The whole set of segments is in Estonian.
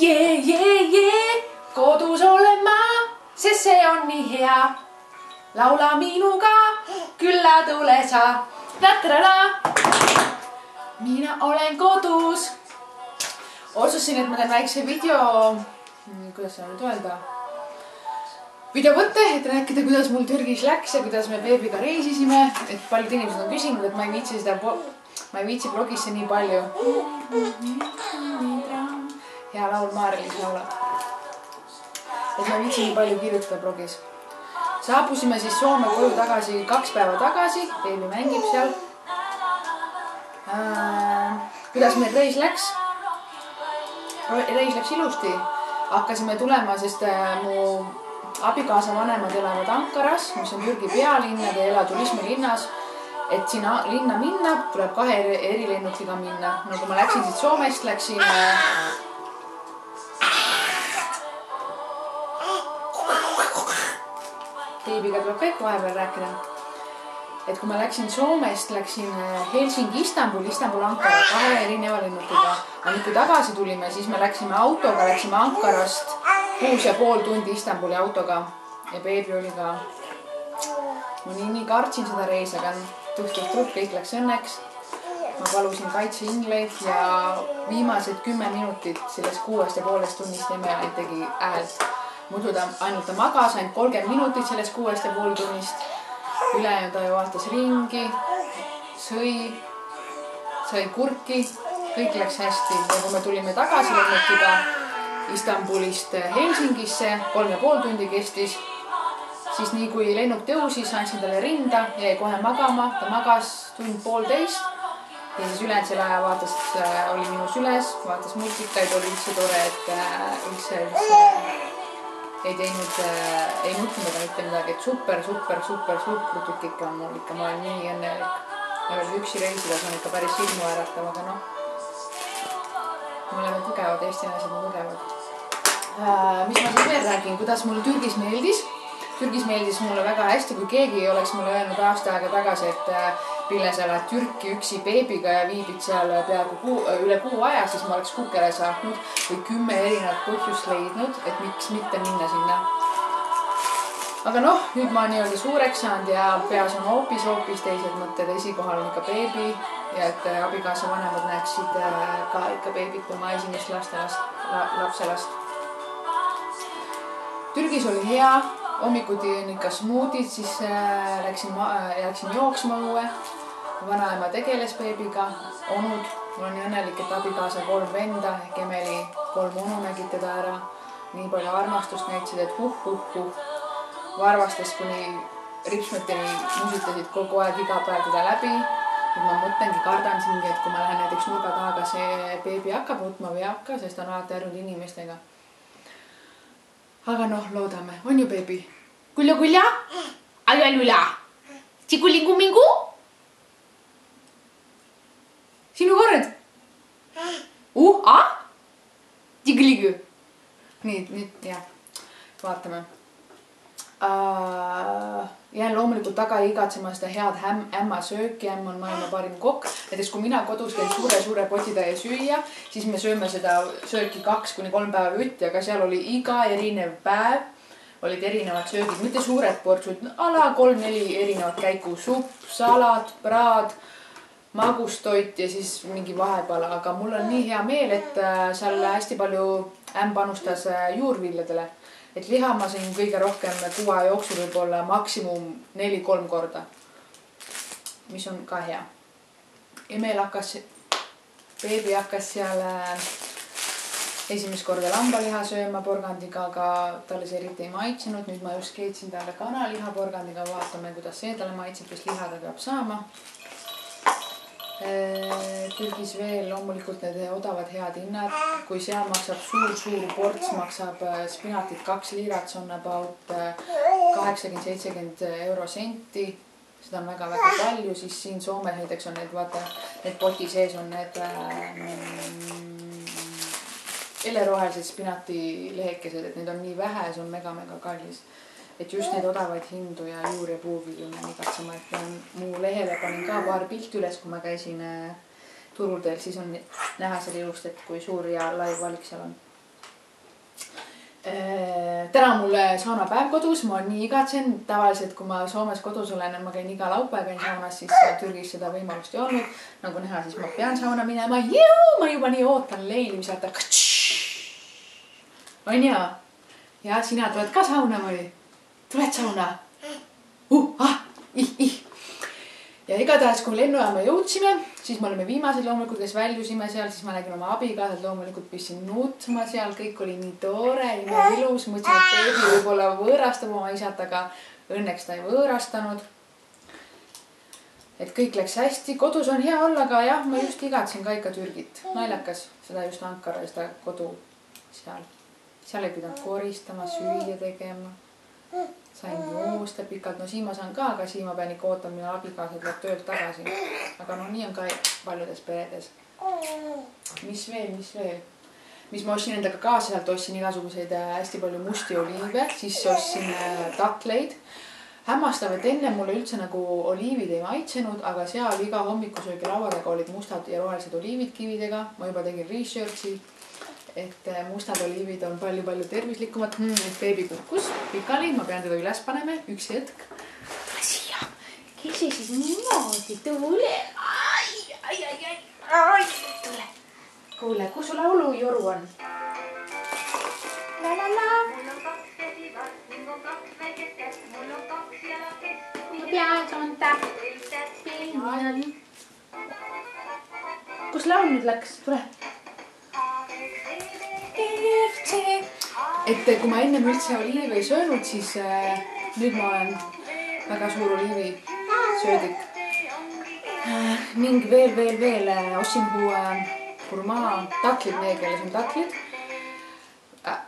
Jee, kodus olen ma, sest see on nii hea. Laula minuga, külla tule sa. Mina olen kodus. Otsusin, et ma teen väikse video, kuidas seda nüüd öelda, videovõtte, et rääkida, kuidas mul Türgis läks ja kuidas me beebiga reisisime. Et paljud inimesed on küsinud, et ma ei viitsi blogisse nii palju. Hea laul Maarlis laulad. Et ma ei viitsi nii palju kirjutada blogis. Saabusime siis Soome koju tagasi 2 päeva tagasi. Beebi mängib seal. Kuidas meil reis läks? Reis läks ilusti. Hakkasime tulema, sest mu abikaasa vanemad elavad Ankaras, mis on Türgi pealinn ja ta elab turismilinnas. Et sinna linna minna, tuleb 2 erilennukiga minna. No kui ma läksin siit Soomest, läksin... Beebiga tuleb kõik vahepeal rääkida. Et kui ma läksin Soomest, läksin Helsingi, Istanbul, Ankara 2 erineva lennukiga. Aga nüüd kui tagasi tulime, siis me läksime autoga, läksime Ankarast 6,5 tundi Istanbuli autoga. Ja beebi oli ka... Ma nii kartsin seda reisi, aga kõik läks õnneks. Ma palusin kaitseingleid ja viimased 10 minutit sellest 6,5 tunnist emme tegi häält. Muidu ta ainult magas, ainult 30 minutit sellest 6,5 tunnist. Ülejäänud ta vaatas ringi, sõi kurki, kõik läks hästi. Ja kui me tulime tagasi lennukiga Istanbulist Helsingisse, 3,5 tundi kestis, siis nii kui lennuk tõusis, andsin talle rinda, jäi kohe magama, ta magas 1,5 tundi. Ja siis ülejäänud selle aja oli minus üles, vaatas multikaid, oli üldse tore, et üldse ei nutnud aga mitte midagi, et super tükk ikka on mul ikka, ma olen nii õnnelik. Ja veel üksi reisida, see on ikka päris ilmu äratav, aga noh, me oleme tugevad, Eesti naised on tugevad. Mis ma siis veel räägin, kuidas mul Türgis meeldis? Türgis meeldis mulle väga hästi, kui keegi oleks mulle öelnud aasta aega tagasi, et Pille, sa lähed Türki üksi beebiga ja viibid seal peaaegu üle kuu aja, siis ma oleks kukele saatnud või 10 erinevat põhjust leidnud, et miks mitte minna sinna. Aga noh, nüüd ma nii-öelda suureks saanud ja peas on hoopis teised mõtted. Esikohal on ikka beebi ja et abikaasa vanemad näeksid ka ikka beebit oma esimest lapselast. Türgis oli hea, hommikuti on ikka smootid, siis läksin jooksma õue. Vanaema tegeles beebiga, onud. Mul on nii õnnelik, et abikaasa 3 venda, ehk Emeli 3 onu nägid teda ära. Nii palju armastust näitasid, et varvastest kuni ripsmeteni musitasid kogu aeg iga päev teda läbi. Ma mõtlengi, kardan siingi, et kui ma lähen näiteks nurga taha, kas see beebi hakkab nutma või ei hakka, sest on alati harjunud inimestega. Aga noh, loodame. On ju beebi? Kulja? Alja? Tikulingu-mingu? Sinu kord? Tikligu? Nii, jah. Vaatame. Jään loomulikult taga igatsema seda head ämma sööki. Ämm on maailma parim kokk. Näiteks kui mina kodus käin suure potitäie süüa, siis me sööme seda sööki 2-3 päeva jutti, aga seal oli iga erinev päev. Olid erinevad söögid, mitte suured portsud, ala 3-4 erinevat käiku, supp, salat, praad, magustoit ja siis mingi vahepala. Aga mul on nii hea meel, et seal hästi palju ämm panustas juurviljadele. Et liha ma sõin kõige rohkem kuu aja jooksul võib-olla maksimum 4-3 korda, mis on ka hea. Beebi hakkas seal esimest korda lambaliha sööma porgandiga, aga talle see eriti ei maitsenud. Nüüd ma just keetsin talle kanaliha porgandiga, vaatame, kuidas see talle maitseb, kes liha ta peab saama. Türgis veel loomulikult need odavad head hinnad. Kui seal maksab suur ports, maksab spinatit 2 liirat, see on about 80-70 eurosenti. Seda on väga palju, siis siin Soomes näiteks on need, vaata, need poti sees on need hellerohelised spinati lehekesed, et need on nii vähe, see on mega kallis. Et just neid odavaid hindu ja juur- ja puuvilju on igatsema, et mu lehele panin ka paar pilti üles, kui ma käisin turul teel, siis on näha selle ilust, et kui suur ja lai valik seal on. Täna on mul saunapäev kodus, ma nii igatsen. Tavaliselt, kui ma Soomes kodus olen, ma käin iga laupäev käin saunas, siis Türgis seda võimalust ei olnud. Nagu näha, siis ma pean sauna minema. Ma juba nii ootan leili, mis jätab. On ja sina tuled ka sauna või? Tuled sauna? Ja igatahes, kui lennujaama jõudsime, siis me olime viimased loomulikult, kes väljusime seal, siis ma nägin oma abikaasad loomulikult pistsin nutma seal, kõik oli nii tore, nii ilus, mõtlesin, et beebi võib-olla võõrastab oma isat, aga õnneks ta ei võõrastanud. Et kõik läks hästi, kodus on hea olla, aga jah, ma just igatsen ka ikka Türgit. Naljakas, seda just Ankara ja seda kodu seal. Seal ei pidanud koristama, süüa tegema. Sain joosta pikalt, no siin ma saan ka, aga siin ma pean ikka ootama, minu abikaasa tuleb töölt tagasi. Aga no nii on ka paljudes peredes. Mis veel? Mis ma ostsin endaga kaasa, sealt ostsin igasuguseid hästi palju musti oliive, siis ostsin tatleid. Hämmastav, et enne mulle üldse nagu oliivid ei maitsenud, aga seal iga hommikusöögi lauadega olid mustad ja rohelised oliivid kividega. Ma juba tegin researchi. Et mustad oliivid on palju tervislikumad. Beebi kukkus pikali, ma pean teda üles panema, üks hetk. Tule siia, kesi siis niimoodi, tule. Tule. Kuule, kus su laulujoru on? Kus laul nüüd läks? Tule. Et kui ma ennem üldse oliivi ei söönud, siis nüüd ma olen väga suur oliivi söödik. Ning veel ostsin Gurmaa tatlid, meie keeles on tatlid.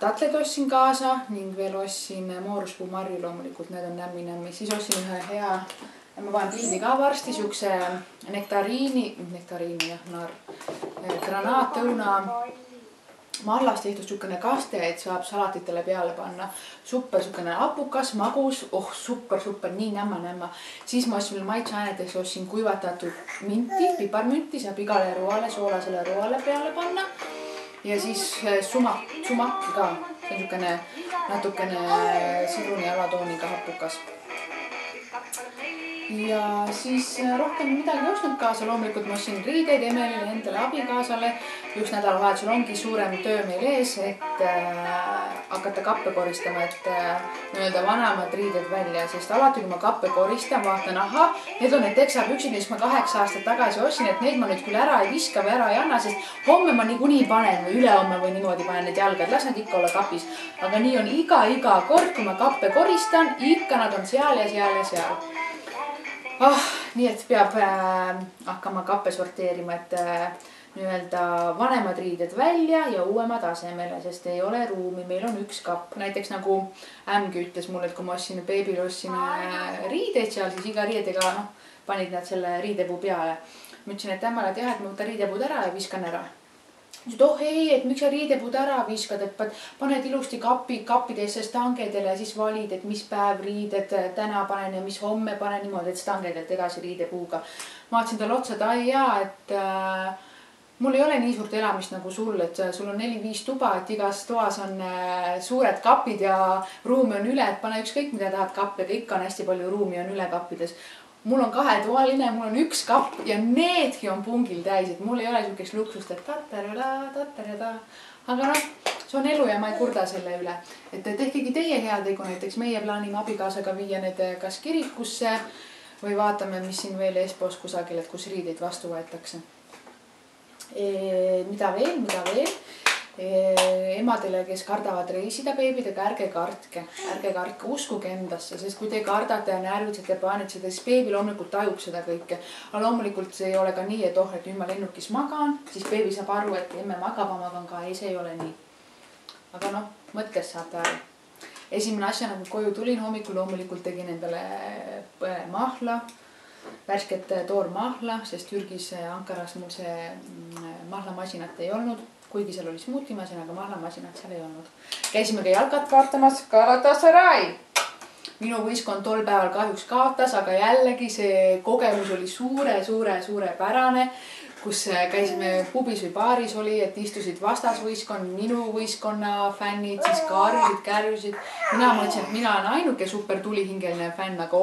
Tatled ostsin kaasa ning veel ostsin mooruspuu marju loomulikult, need on nämmi. Siis ostsin ühe hea, ma panen pildi ka varsti, siukse nektariini, jah, granaatõuna mahlast tehtud siukene kaste, et saab salatitele peale panna. Super siukene apukas, magus, super, nii nämma. Siis ma ostsin maitseaineteks, ostsin kuivatatud minti, piparmünti, saab igale roale, soolasele roale peale panna. Ja siis sumakki ka, see on siukene natukene sidruni alatooniga hapukas. Ja siis rohkem midagi ostnud kaasa, loomulikult ma ostsin riideid Emelile, endale abikaasale. Just nädalavahetusel ongi suurem töö meil ees, et hakata kappe koristama, et nii-öelda vanemad riided välja, sest alati kui ma kappe koristan, vaatan, need on need teksapüksid, mis ma 8 aastat tagasi ostsin, et need ma nüüd küll ära ei viska või ära ei anna, sest homme ma niikuinii panen või ülehomme või niimoodi panen need jalgad, las nad ikka olla kapis. Aga nii on iga kord, kui ma kappe koristan, ikka nad on seal ja seal. Nii et peab hakkama kappe sorteerima, et nii-öelda vanemad riided välja ja uuemad asemele, sest ei ole ruumi, meil on üks kapp. Näiteks nagu ämgi ütles mulle, et kui ma ostsin beebile riideid seal, siis iga riidega panid nad selle riidepuu peale. Ma ütlesin, et ämmale, et jah, et ma võtan riidepuud ära ja viskan ära. Ei, et miks sa riidepuud ära viskad, et paned ilusti kappidesse stangedele ja siis valid, et mis päev riided täna panen ja mis homme panen niimoodi, et stangedelt edasi riidepuuga. Ma vaatasin talle otsa, et et mul ei ole nii suurt elamist nagu sul, et sul on 4-5 tuba, et igas toas on suured kapid ja ruumi on üle, et pane ükskõik mida tahad kappi, aga ikka on hästi palju ruumi on üle kappides. Mul on 2-toaline, mul on üks kapp ja needki on pungil täis, et mul ei ole siukest luksust, et tatar. Aga see on elu ja ma ei kurda selle üle. Et tehkegi teie hea tegu, näiteks meie plaanime abikaasaga viia need kas kirikusse või vaatame, mis siin veel eespoos kusagil, et kus riideid vastu võetakse. Mida veel? Emadele, kes kardavad reisida beebidega, ärge kartke, uskuge endasse, sest kui te kardate ja närvitsete, paanitsete, siis beebi loomulikult tajub seda kõike. Aga loomulikult see ei ole ka nii, et et nüüd ma lennukis magan, siis beebi saab aru, et emme magab, ma magan ka. Ei, see ei ole nii. Aga mõttes saate aru. Esimene asja, nagu koju tulin hommikul, loomulikult tegin endale mahla, värsket toormahla, sest Türgis Ankaras mul see mahlamasinat ei olnud. Kuigi seal oli smuutimasin, aga mahlamasinat seal ei olnud. Käisime ka jalgad kaotamas Galatasaray. Minu võistkond tol päeval kahjuks kaotas, aga jällegi see kogemus oli suurepärane. kus käisime pubis või baaris oli, et istusid vastasvõistkond, minu võistkonna fännid, siis karjusid, kärjusid. Mina mõtlesin, et mina olen ainuke super tulihingeline fänn, aga